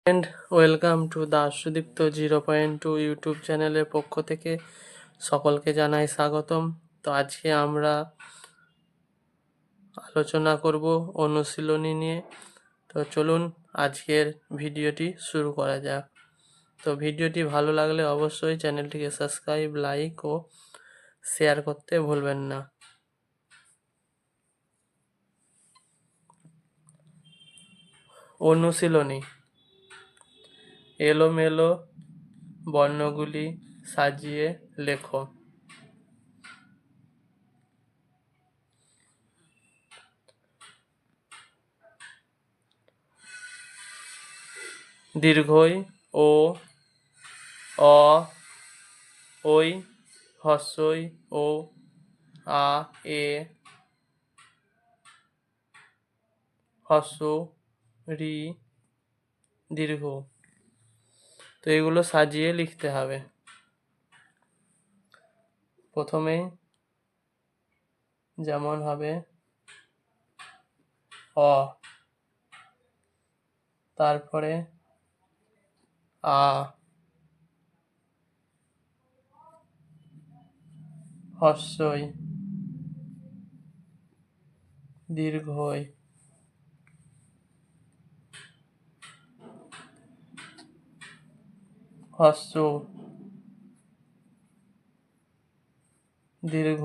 And welcome to the Sudipta 0.2 YouTube চ্যানেলের পক্ষ থেকে সকলকে জানাই স্বাগতম। তো আজকে আমরা আলোচনা করব অনুশীলনী নিয়ে। তো চলুন আজকের ভিডিওটি শুরু করা যাক। তো ভিডিওটি ভালো লাগলে অবশ্যই চ্যানেলটিকে সাবস্ক্রাইব, লাইক ও শেয়ার করতে ভুলবেন না। অনুশীলনী: এলোমেলো বর্ণগুলি সাজিয়ে লেখো। দীর্ঘই ও অ, ওই, হস্যই ও, আ, এ, হস্য, রি, দীর্ঘ। তো এগুলো সাজিয়ে লিখতে হবে। প্রথমেই যেমন হবে অ, তারপরে আ, হস্যই, দীর্ঘই, হস্য, দীর্ঘ,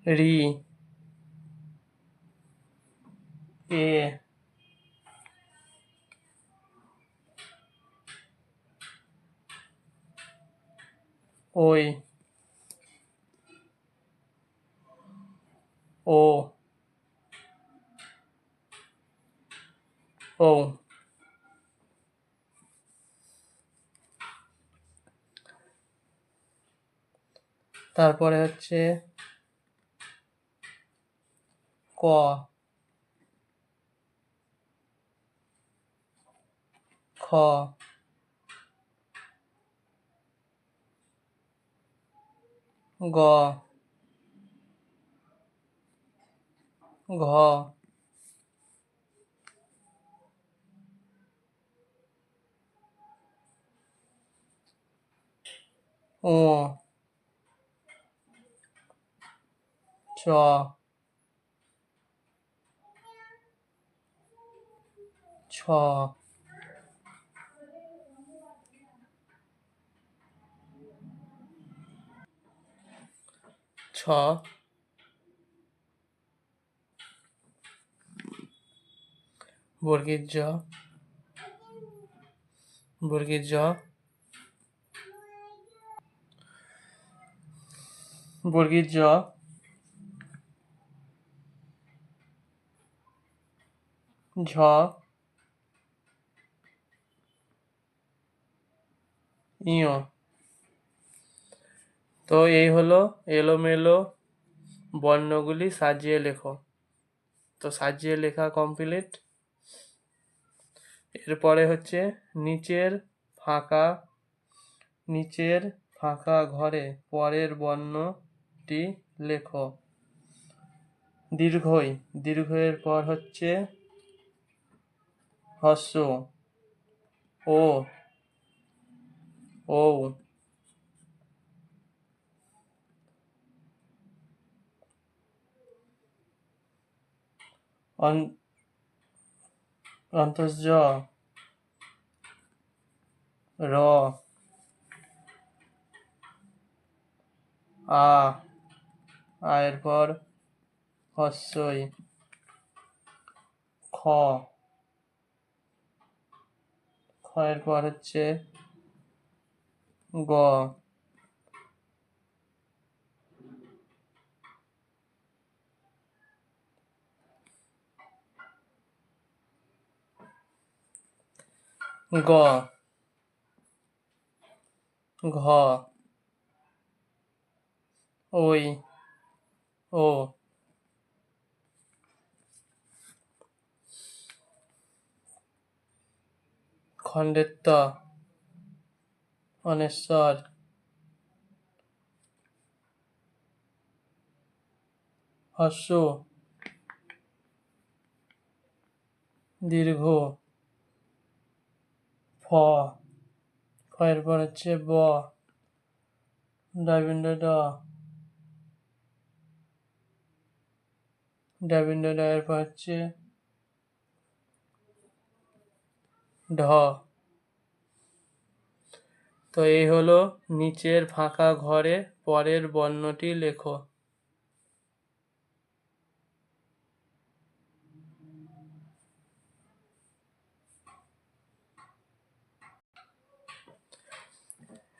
রি, এ, ওই, ও, ও। তারপরে হচ্ছে ক, খ, গ, ঘ, ঙ, চ, ছ, ছ, বর্গীর জ, বর্গীর জ, বর্গীর জ, ঝ, ইয়। তো এই হলো এলোমেলো বর্ণগুলি সাজিয়ে লেখো। তো সাজিয়ে লেখা কমপ্লিট। এরপরে হচ্ছে নিচের ফাঁকা ঘরে পরের বর্ণটি লেখো। দীর্ঘের পর হচ্ছে হস্য, ও, ও, অন্তর্জ, র, আয়ের পর হস্যই, খ, এর পর হচ্ছে গ, গ, ঘ, ওই, ও, খণ্ডের ত, অনেশ্বর, হস্য দীর্ঘ ফ, ফয়ের পর হচ্ছে ব, ডাবিন্দ ড, ডাবিন্দ ড এর পর হচ্ছে ঢ। তো এই হলো নিচের ফাঁকা ঘরে পরের বর্ণটি লেখো।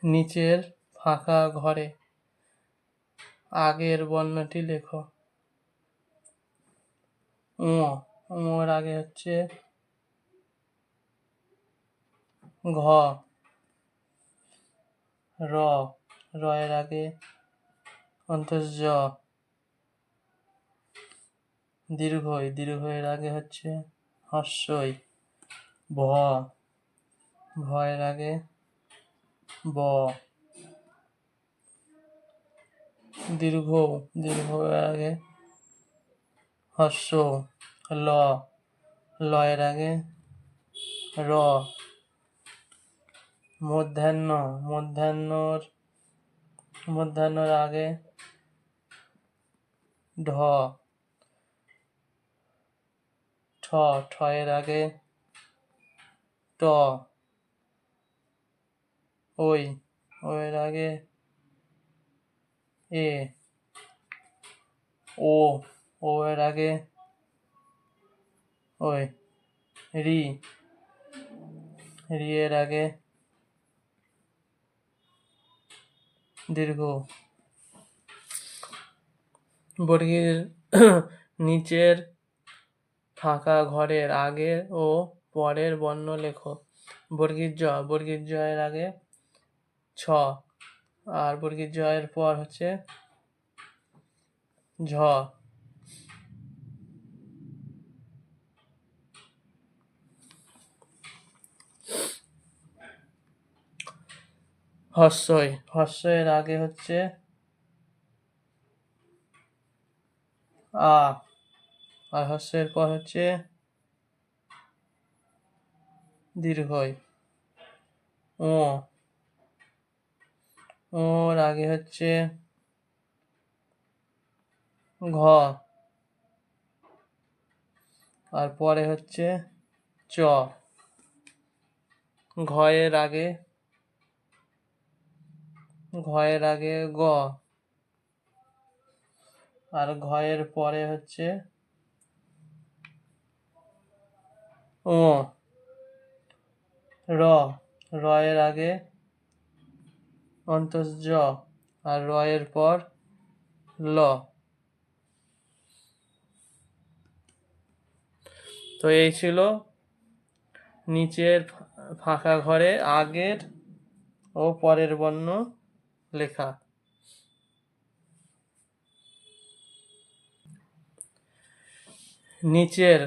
নিচের ফাঁকা ঘরে আগের বর্ণটি লেখো। ঙ, ঙর আগে হচ্ছে ঘ, র, র এর আগে অন্তর্জ, দীর্ঘই, দীর্ঘ এর আগে হচ্ছে হস্যই, ভ, ভ এর আগে ব, দীর্ঘ, দীর্ঘ এর আগে হস্য, ল, ল এর আগে র, মধ্যাহ্ন, মধ্যাহ্নর আগে ঢ, ঠ, ঠ এর আগে ট, ওই, ও এর আগে এ, ও, ও এর আগে ওই, রি, রি এর আগে দীর্ঘ। বর্গের নিচের ফাঁকা ঘরের আগে ও পরের বর্ণ লেখো। বর্গীর জ, বর্গীর জ এর আগে ছ, আর বর্গীর জ এর পর হচ্ছে ঝ। হস্যই, হস্য এর আগে হচ্ছে আ, আর হস্যের পর হচ্ছে দীর্ঘই। ও, ওর আগে হচ্ছে ঘ, আর পরে হচ্ছে চ, ঘ এর আগে গ, আর ঘ এর পরে হচ্ছে ও, র, র এর আগে অন্তর্জ, আর র এর পর ল। তো এই ছিল নিচের ফাঁকা ঘরে আগের ও পরের বর্ণ লেখা। নিচের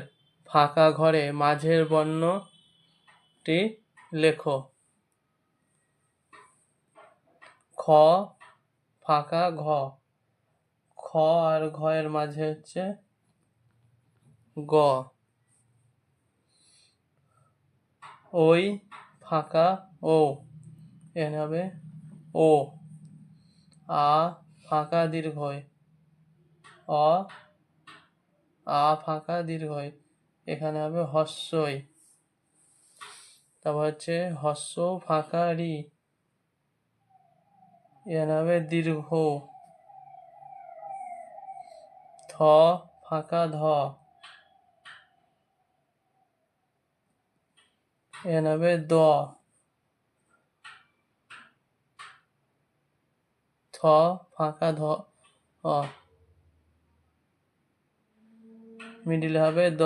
ফাঁকা ঘরে মাঝের বর্ণটি লেখো। খ, ফাঁকা ঘ, খ আর ঘ এর মাঝে হচ্ছে গ, ওই, ফাঁকা ও, এখানে হবে ও, আ, ফাঁকা দীর্ঘই, অ, আ ফাঁকা দীর্ঘই, এখানে হবে হস্যই। তারপর হচ্ছে হস্য ফাঁকা রি, এখানে হবে দীর্ঘ, থ, ফাঁকা ধ, এখানে হবে দ, থ, ফাঁকা ধ, মিডিলে হবে দ।